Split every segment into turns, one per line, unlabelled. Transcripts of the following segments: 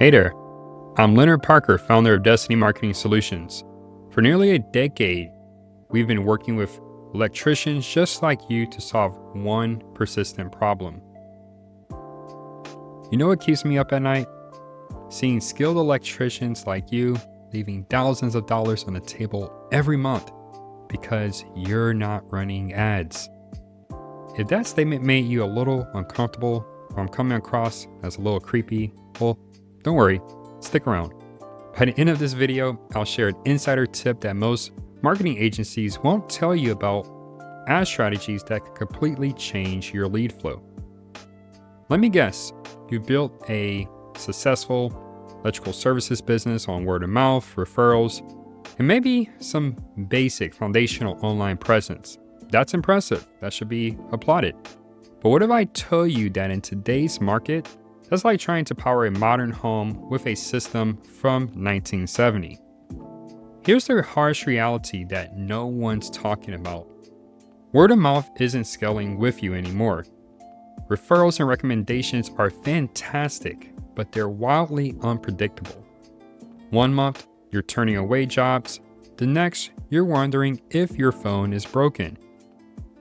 Hey there, I'm Leonard Parker, founder of Destiny Marketing Solutions. For nearly a decade, we've been working with electricians just like you to solve one persistent problem. You know what keeps me up at night? Seeing skilled electricians like you leaving thousands of dollars on the table every month because you're not running ads. If that statement made you a little uncomfortable or I'm coming across as a little creepy, well, don't worry, stick around. By the end of this video, I'll share an insider tip that most marketing agencies won't tell you about ad strategies that could completely change your lead flow. Let me guess, you built a successful electrical services business on word of mouth, referrals, and maybe some basic foundational online presence. That's impressive. That should be applauded. But what if I tell you that in today's market, that's like trying to power a modern home with a system from 1970. Here's the harsh reality that no one's talking about. Word of mouth isn't scaling with you anymore. Referrals and recommendations are fantastic, but they're wildly unpredictable. One month, you're turning away jobs. The next, you're wondering if your phone is broken.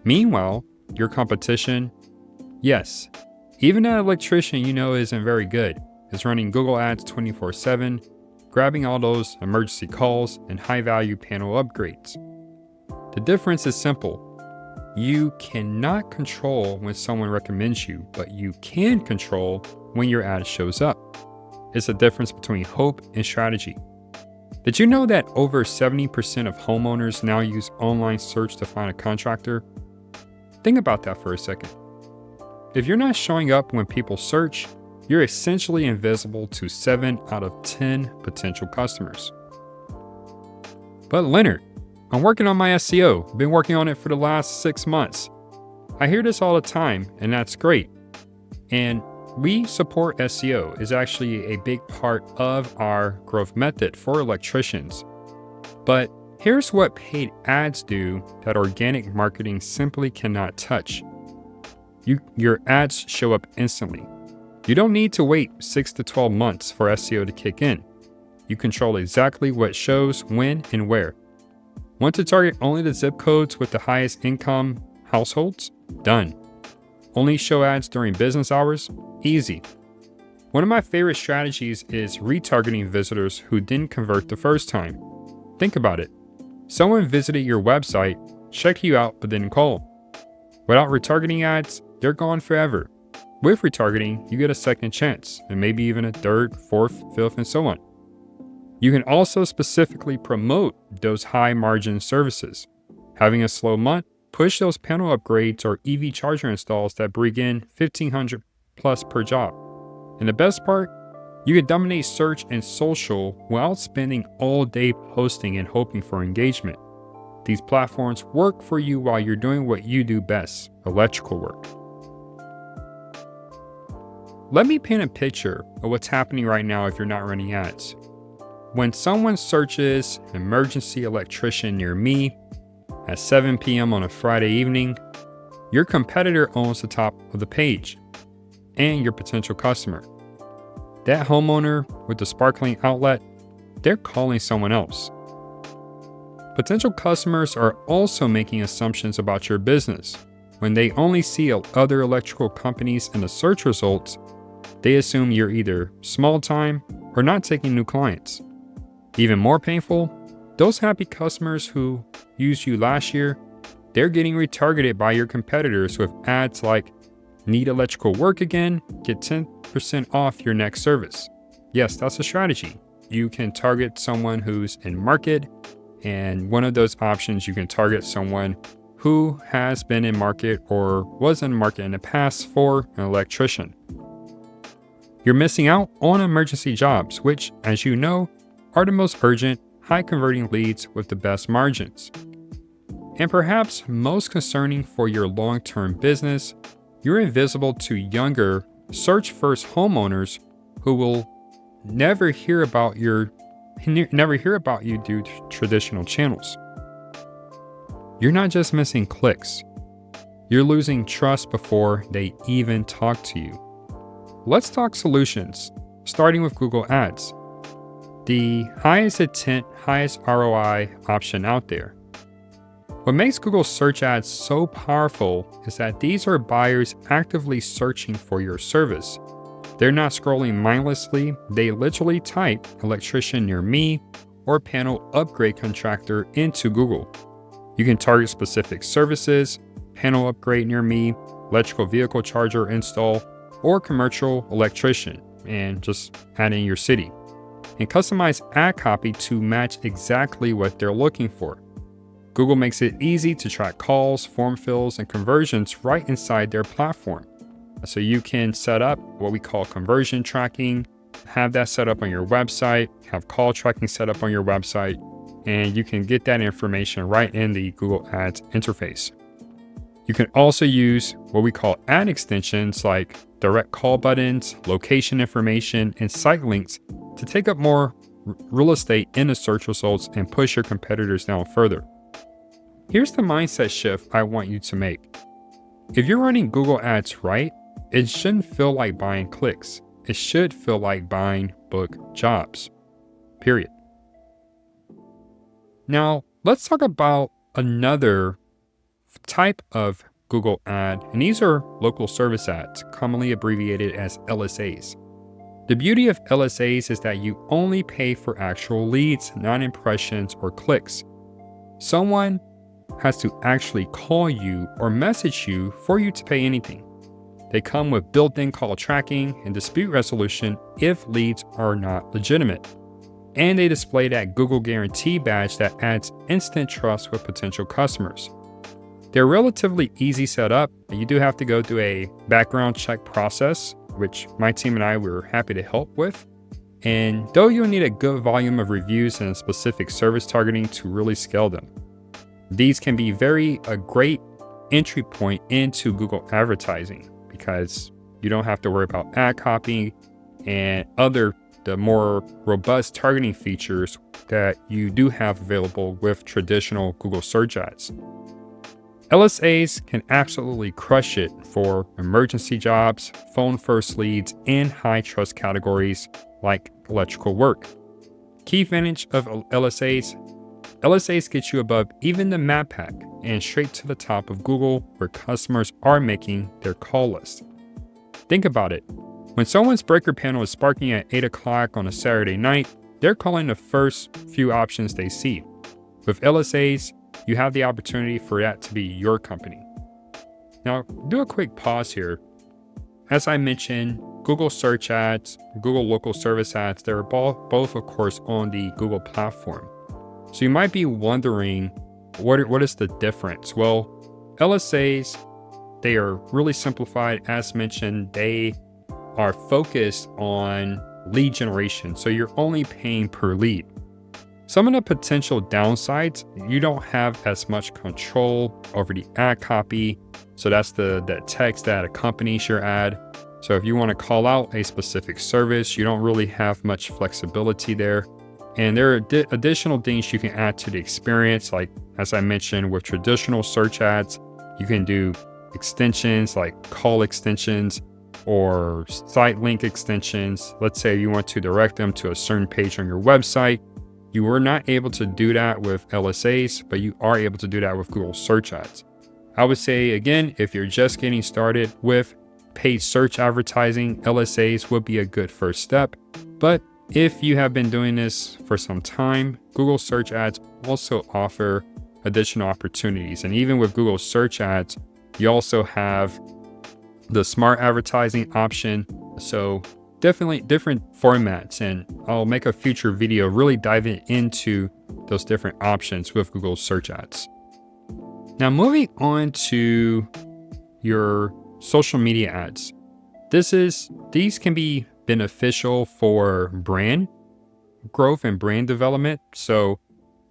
Meanwhile, your competition, yes, even an electrician you know isn't very good, is running Google Ads 24/7, grabbing all those emergency calls and high-value panel upgrades. The difference is simple. You cannot control when someone recommends you, but you can control when your ad shows up. It's the difference between hope and strategy. Did you know that over 70% of homeowners now use online search to find a contractor? Think about that for a second. If you're not showing up when people search, you're essentially invisible to 7 out of 10 potential customers. But Leonard, I'm working on my SEO. Been working on it for the last 6 months. I hear this all the time, and that's great. And we support SEO is actually a big part of our growth method for electricians. But here's what paid ads do that organic marketing simply cannot touch. Your ads show up instantly. You don't need to wait 6 to 12 months for SEO to kick in. You control exactly what shows, when, and where. Want to target only the zip codes with the highest income households? Done. Only show ads during business hours? Easy. One of my favorite strategies is retargeting visitors who didn't convert the first time. Think about it. Someone visited your website, checked you out, but didn't call. Without retargeting ads, they're gone forever. With retargeting, you get a second chance, and maybe even a third, fourth, fifth, and so on. You can also specifically promote those high margin services. Having a slow month, push those panel upgrades or EV charger installs that bring in $1,500 plus per job. And the best part, you can dominate search and social without spending all day posting and hoping for engagement. These platforms work for you while you're doing what you do best, electrical work. Let me paint a picture of what's happening right now if you're not running ads. When someone searches emergency electrician near me at 7 p.m. on a Friday evening, your competitor owns the top of the page and your potential customer. That homeowner with the sparkling outlet, they're calling someone else. Potential customers are also making assumptions about your business. When they only see other electrical companies in the search results, they assume you're either small time or not taking new clients. Even more painful, those happy customers who used you last year, they're getting retargeted by your competitors with ads like, need electrical work again? Get 10% off your next service. Yes, that's a strategy. You can target someone who's in market, and one of those options, you can target someone who has been in market or was in market in the past for an electrician. You're missing out on emergency jobs, which, as you know, are the most urgent, high-converting leads with the best margins. And perhaps most concerning for your long-term business, you're invisible to younger, search-first homeowners who will never hear about you through traditional channels. You're not just missing clicks. You're losing trust before they even talk to you. Let's talk solutions. starting with Google Ads, the highest intent, highest ROI option out there. What makes Google search ads so powerful is that these are buyers actively searching for your service. They're not scrolling mindlessly, they literally type electrician near me or panel upgrade contractor into Google. You can target specific services, panel upgrade near me, electrical vehicle charger install, or commercial electrician, and just add in your city. And customize ad copy to match exactly what they're looking for. Google makes it easy to track calls, form fills, and conversions right inside their platform. So you can set up what we call conversion tracking, have that set up on your website, have call tracking set up on your website, and you can get that information right in the Google Ads interface. You can also use what we call ad extensions like direct call buttons, location information, and site links to take up more real estate in the search results and push your competitors down further. Here's the mindset shift I want you to make. If you're running Google Ads right, it shouldn't feel like buying clicks. It should feel like buying book jobs, period. Now, let's talk about another type of Google ad, and these are local service ads, commonly abbreviated as LSAs. The beauty of LSAs is that you only pay for actual leads, not impressions or clicks. Someone has to actually call you or message you for you to pay anything. They come with built-in call tracking and dispute resolution if leads are not legitimate. And they display that Google Guarantee badge that adds instant trust with potential customers. They're relatively easy setup, but you do have to go through a background check process, which my team and I were happy to help with. And though you'll need a good volume of reviews and specific service targeting to really scale them, these can be a great entry point into Google advertising because you don't have to worry about ad copy and the more robust targeting features that you do have available with traditional Google search ads. LSAs can absolutely crush it for emergency jobs, phone first leads, and high trust categories like electrical work. Key advantage of LSAs get you above even the map pack and straight to the top of Google where customers are making their call list. Think about it. When someone's breaker panel is sparking at 8 o'clock on a Saturday night, they're calling the first few options they see. With LSAs, you have the opportunity for that to be your company. Now, do a quick pause here. As I mentioned, Google search ads, Google local service ads, they're both of course on the Google platform. So you might be wondering, what is the difference? Well, LSAs, they are really simplified. As mentioned, they are focused on lead generation. So you're only paying per lead. Some of the potential downsides, you don't have as much control over the ad copy. So that's the text that accompanies your ad. So if you want to call out a specific service, you don't really have much flexibility there. And there are additional things you can add to the experience. Like, as I mentioned, with traditional search ads, you can do extensions like call extensions or site link extensions. Let's say you want to direct them to a certain page on your website. You were not able to do that with LSAs, but you are able to do that with Google search ads. I would say, again, if you're just getting started with paid search advertising, LSAs would be a good first step. But if you have been doing this for some time, Google search ads also offer additional opportunities. And even with Google search ads, you also have the smart advertising option. So definitely different formats, and I'll make a future video really diving into those different options with Google search ads. Now, moving on to your social media ads. These can be beneficial for brand growth and brand development. So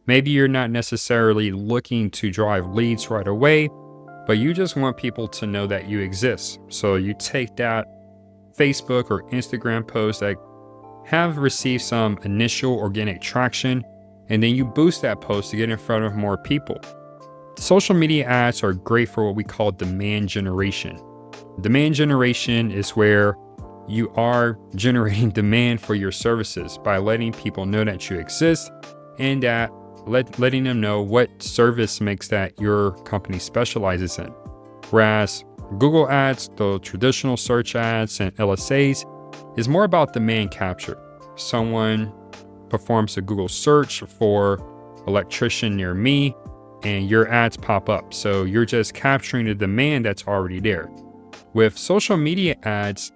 maybe you're not necessarily looking to drive leads right away, but you just want people to know that you exist. So you take that Facebook or Instagram posts that have received some initial organic traction, and then you boost that post to get in front of more people. Social media ads are great for what we call demand generation. Demand generation is where you are generating demand for your services by letting people know that you exist and that letting them know what service mix that your company specializes in. Whereas Google Ads, the traditional search ads and LSAs, is more about demand capture. Someone performs a Google search for electrician near me and your ads pop up. So you're just capturing the demand that's already there. With social media ads,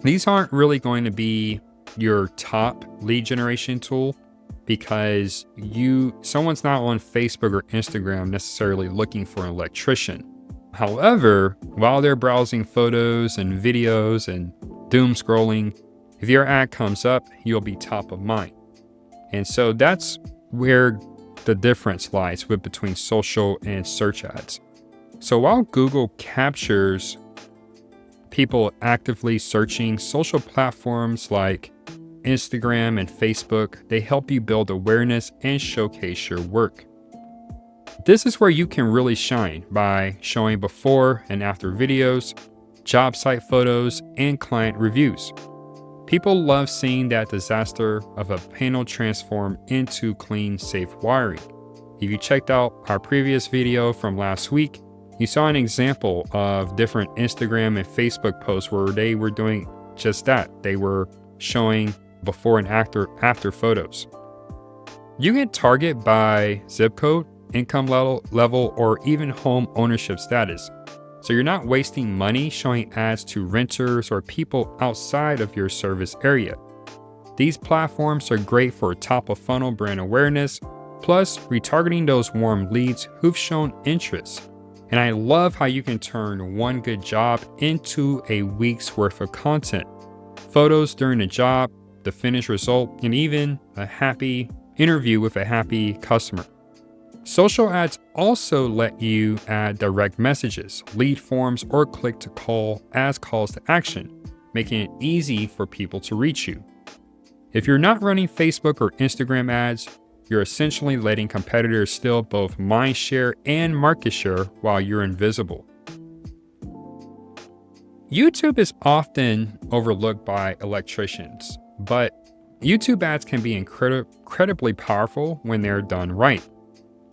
these aren't really going to be your top lead generation tool because someone's not on Facebook or Instagram necessarily looking for an electrician. However, while they're browsing photos and videos and doom scrolling, if your ad comes up, you'll be top of mind. And so that's where the difference lies between social and search ads. So while Google captures people actively searching, social platforms like Instagram and Facebook, they help you build awareness and showcase your work. This is where you can really shine by showing before and after videos, job site photos, and client reviews. People love seeing that disaster of a panel transform into clean, safe wiring. If you checked out our previous video from last week, you saw an example of different Instagram and Facebook posts where they were doing just that. They were showing before and after photos. You can target by zip code, income level, or even home ownership status. So you're not wasting money showing ads to renters or people outside of your service area. These platforms are great for top of funnel brand awareness, plus retargeting those warm leads who've shown interest. And I love how you can turn one good job into a week's worth of content. Photos during the job, the finished result, and even a happy interview with a happy customer. Social ads also let you add direct messages, lead forms, or click to call as calls to action, making it easy for people to reach you. If you're not running Facebook or Instagram ads, you're essentially letting competitors steal both mind share and market share while you're invisible. YouTube is often overlooked by electricians, but YouTube ads can be incredibly powerful when they're done right.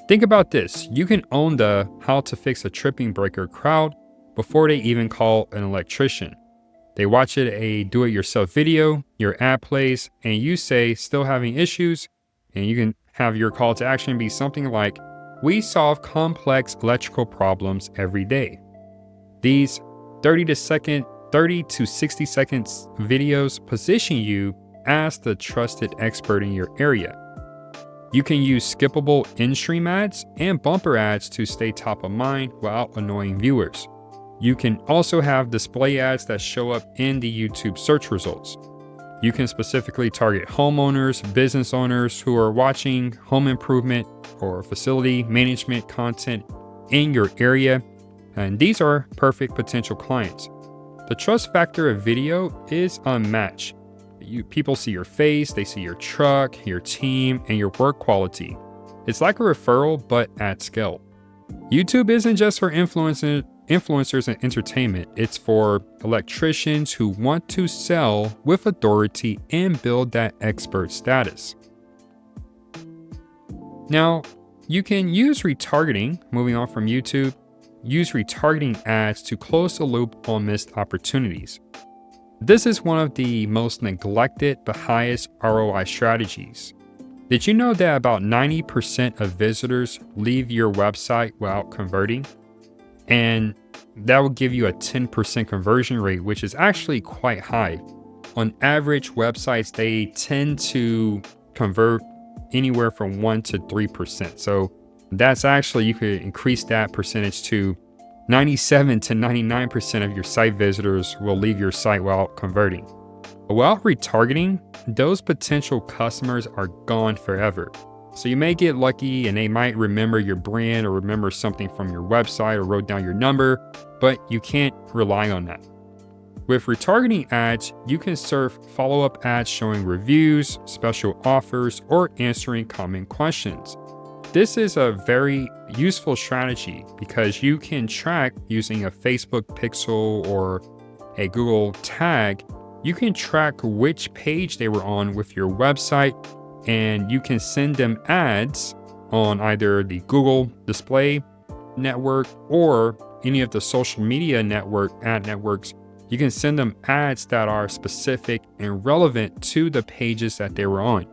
Think about this. You can own the how to fix a tripping breaker crowd before they even call an electrician. They watch a do-it-yourself video, your ad plays, and you say, still having issues, and you can have your call to action be something like, we solve complex electrical problems every day. These 30 to 60 seconds videos position you as the trusted expert in your area. You can use skippable in-stream ads and bumper ads to stay top of mind without annoying viewers. You can also have display ads that show up in the YouTube search results. You can specifically target homeowners, business owners who are watching home improvement or facility management content in your area, and these are perfect potential clients. The trust factor of video is unmatched. People see your face, they see your truck, your team, and your work quality. It's like a referral, but at scale. YouTube isn't just for influencers and entertainment. It's for electricians who want to sell with authority and build that expert status. Now, you can use retargeting, moving on from YouTube, use retargeting ads to close the loop on missed opportunities. This is one of the most neglected but highest ROI strategies. Did you know that about 90% of visitors leave your website without converting? And that will give you a 10% conversion rate, which is actually quite high. On average, websites, they tend to convert anywhere from 1 to 3%. So that's actually, you could increase that percentage to 97 to 99% of your site visitors will leave your site without converting. Without retargeting, those potential customers are gone forever. So you may get lucky and they might remember your brand or remember something from your website or wrote down your number, but you can't rely on that. With retargeting ads, you can serve follow-up ads showing reviews, special offers, or answering common questions. This is a very useful strategy because you can track using a Facebook pixel or a Google tag you can track which page they were on with your website, and you can send them ads on either the Google display network or any of the social media ad networks. You can send them ads that are specific and relevant to the pages that they were on.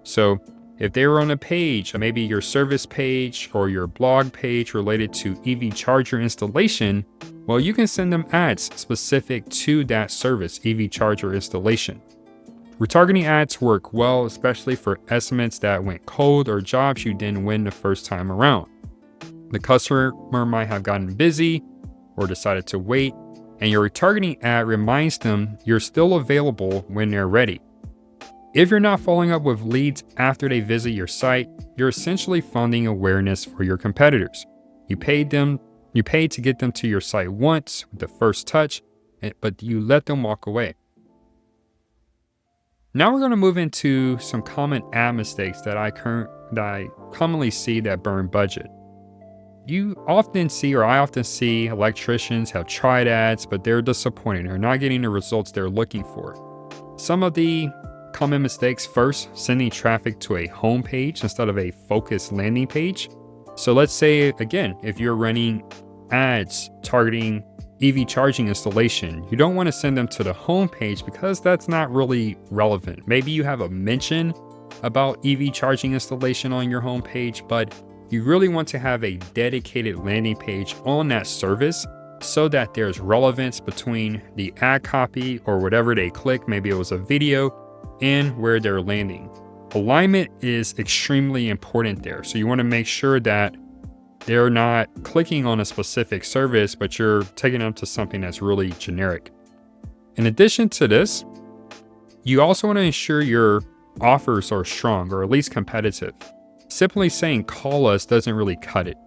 So if they were on a page, maybe your service page or your blog page related to EV charger installation, well, you can send them ads specific to that service, EV charger installation. Retargeting ads work well, especially for estimates that went cold or jobs you didn't win the first time around. The customer might have gotten busy or decided to wait, and your retargeting ad reminds them you're still available when they're ready. If you're not following up with leads after they visit your site, you're essentially funding awareness for your competitors. You paid to get them to your site once with the first touch, but you let them walk away. Now we're going to move into some common ad mistakes that I commonly see that burn budget. I often see electricians have tried ads, but they're disappointed. They're not getting the results they're looking for. Some of the common mistakes: first, sending traffic to a home page instead of a focused landing page. So let's say, again, if you're running ads targeting EV charging installation, you don't want to send them to the home page because that's not really relevant. Maybe you have a mention about EV charging installation on your home page, but you really want to have a dedicated landing page on that service so that there's relevance between the ad copy or whatever they click, maybe it was a video, and where they're landing. Alignment is extremely important there. So you want to make sure that they're not clicking on a specific service, but you're taking them to something that's really generic. In addition to this, you also want to ensure your offers are strong or at least competitive. Simply saying call us doesn't really cut it.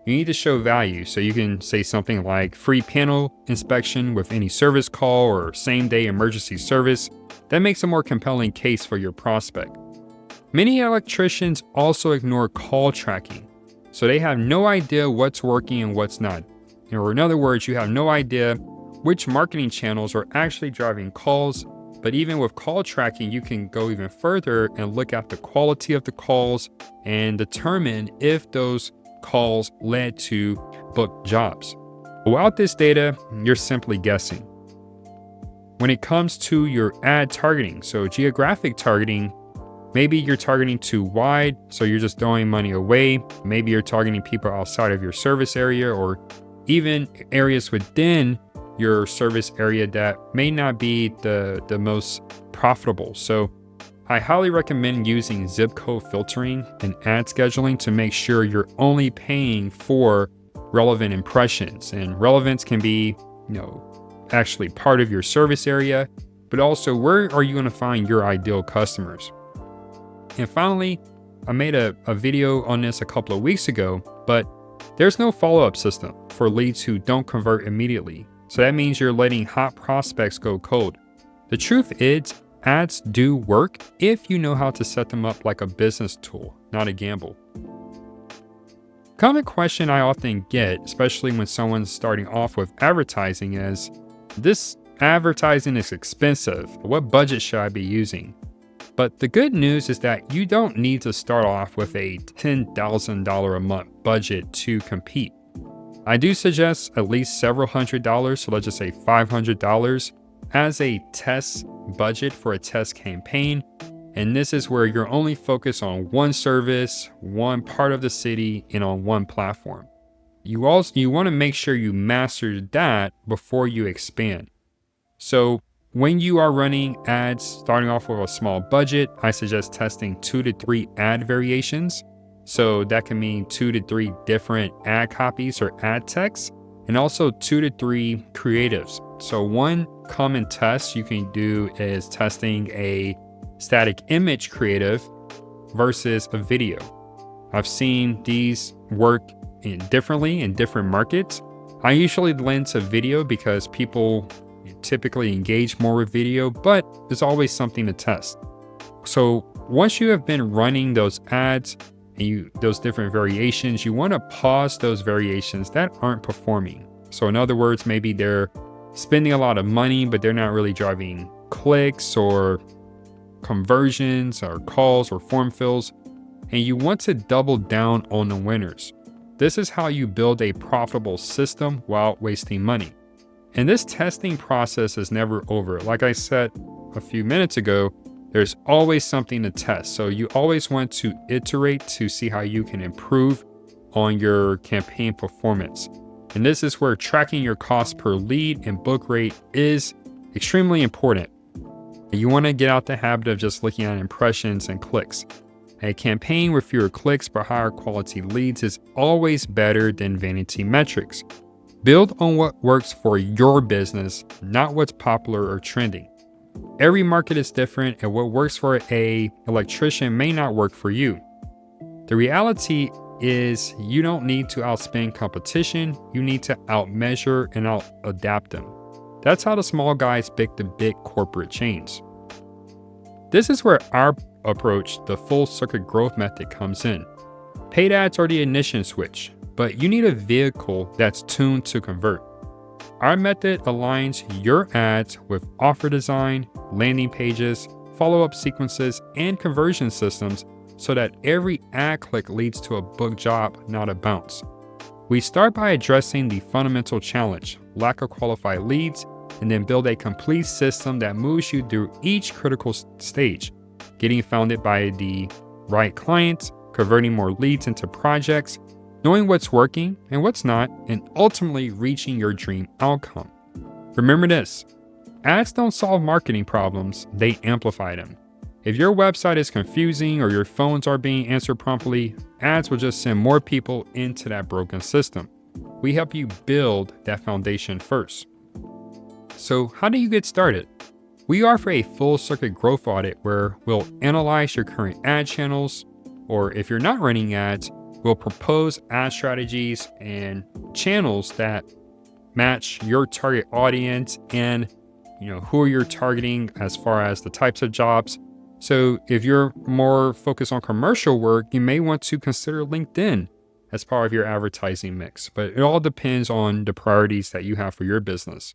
You need to show value, so you can say something like free panel inspection with any service call or same day emergency service. That makes a more compelling case for your prospect. Many electricians also ignore call tracking, so they have no idea what's working and what's not. Or in other words, you have no idea which marketing channels are actually driving calls. But even with call tracking, you can go even further and look at the quality of the calls and determine if those calls led to booked jobs. Without this data, you're simply guessing. When it comes to your ad targeting, so geographic targeting, maybe you're targeting too wide, so you're just throwing money away. Maybe you're targeting people outside of your service area or even areas within your service area that may not be the most profitable. So I highly recommend using zip code filtering and ad scheduling to make sure you're only paying for relevant impressions. And relevance can be, actually part of your service area, but also where are you going to find your ideal customers? And finally, I made a video on this a couple of weeks ago, but there's no follow-up system for leads who don't convert immediately. So that means you're letting hot prospects go cold. The truth is, ads do work if you know how to set them up like a business tool, not a gamble. Common question I often get, especially when someone's starting off with advertising, is, this advertising is expensive. What budget should I be using? But the good news is that you don't need to start off with a $10,000 a month budget to compete. I do suggest at least several $100s, so let's just say $500 as a test budget for a test campaign. And this is where you're only focused on one service, one part of the city, and on one platform. You want to make sure you master that before you expand. So when you are running ads, starting off with a small budget, I suggest testing 2 to 3 ad variations. So that can mean 2 to 3 different ad copies or ad texts, and also 2 to 3 creatives. So one common test you can do is testing a static image creative versus a video. I've seen these work differently in different markets. I usually lend to video because people typically engage more with video, but there's always something to test. So once you have been running those ads and those different variations, you want to pause those variations that aren't performing. So in other words, maybe they're spending a lot of money, but they're not really driving clicks or conversions or calls or form fills, and you want to double down on the winners. This is how you build a profitable system without wasting money. And this testing process is never over. Like I said a few minutes ago, there's always something to test. So you always want to iterate to see how you can improve on your campaign performance. And this is where tracking your cost per lead and book rate is extremely important. You want to get out the habit of just looking at impressions and clicks. A campaign with fewer clicks but higher quality leads is always better than vanity metrics. Build on what works for your business, not what's popular or trending. Every market is different, and what works for an electrician may not work for you. The reality is you don't need to outspend competition, you need to outmeasure and out-adapt them. That's how the small guys beat the big corporate chains. This is where our approach, the full circuit growth method, comes in. Paid ads are the ignition switch, but you need a vehicle that's tuned to convert. Our method aligns your ads with offer design, landing pages, follow-up sequences, and conversion systems so that every ad click leads to a book job, not a bounce. We start by addressing the fundamental challenge, lack of qualified leads, and then build a complete system that moves you through each critical stage, getting founded by the right clients, converting more leads into projects, knowing what's working and what's not, and ultimately reaching your dream outcome. Remember this, ads don't solve marketing problems, they amplify them. If your website is confusing or your phones are being answered promptly, ads will just send more people into that broken system. We help you build that foundation first. So how do you get started? We offer a full circuit growth audit where we'll analyze your current ad channels, or if you're not running ads, we'll propose ad strategies and channels that match your target audience and who you're targeting as far as the types of jobs. So if you're more focused on commercial work, you may want to consider LinkedIn as part of your advertising mix, but it all depends on the priorities that you have for your business.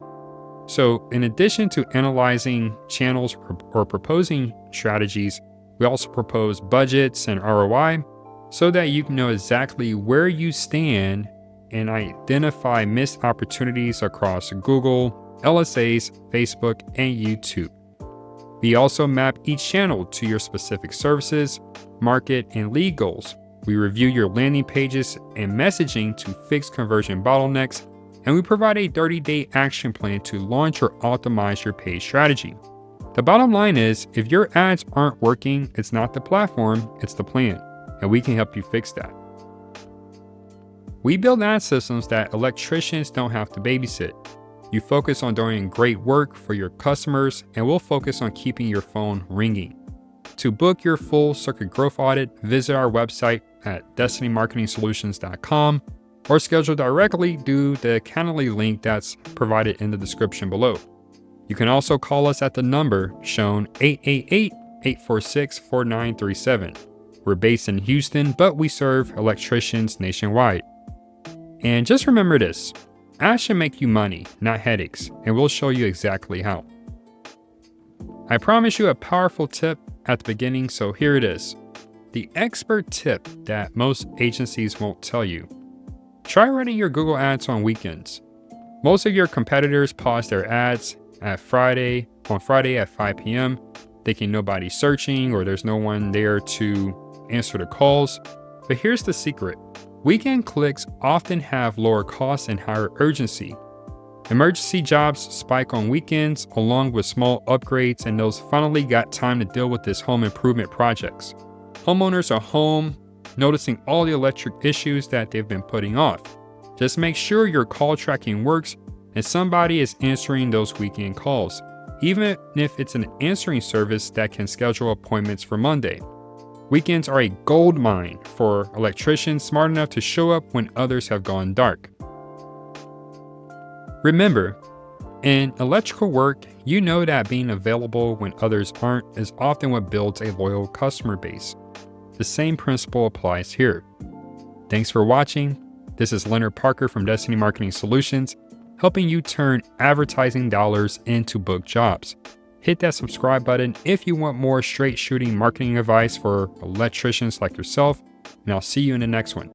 So in addition to analyzing channels or proposing strategies, we also propose budgets and ROI so that you can know exactly where you stand and identify missed opportunities across Google, LSAs, Facebook, and YouTube. We also map each channel to your specific services, market, and lead goals. We review your landing pages and messaging to fix conversion bottlenecks, and we provide a 30-day action plan to launch or optimize your paid strategy. The bottom line is, if your ads aren't working, it's not the platform, it's the plan, and we can help you fix that. We build ad systems that electricians don't have to babysit. You focus on doing great work for your customers, and we'll focus on keeping your phone ringing. To book your full circuit growth audit, visit our website at destinymarketingsolutions.com or schedule directly through the Calendly link that's provided in the description below. You can also call us at the number shown 888-846-4937. We're based in Houston, but we serve electricians nationwide. And just remember this, ads should make you money, not headaches, and we'll show you exactly how. I promise you a powerful tip at the beginning, so here it is. The expert tip that most agencies won't tell you. Try running your Google ads on weekends. Most of your competitors pause their ads on Friday at 5 p.m., thinking nobody's searching or there's no one there to answer the calls. But here's the secret. Weekend clicks often have lower costs and higher urgency. Emergency jobs spike on weekends along with small upgrades, and those finally got time to deal with this home improvement projects. Homeowners are home, noticing all the electric issues that they've been putting off. Just make sure your call tracking works and somebody is answering those weekend calls, even if it's an answering service that can schedule appointments for Monday. Weekends are a gold mine for electricians smart enough to show up when others have gone dark. Remember, in electrical work, you know that being available when others aren't is often what builds a loyal customer base. The same principle applies here. Thanks for watching. This is Leonard Parker from Destiny Marketing Solutions, helping you turn advertising dollars into book jobs. Hit that subscribe button if you want more straight shooting marketing advice for electricians like yourself, and I'll see you in the next one.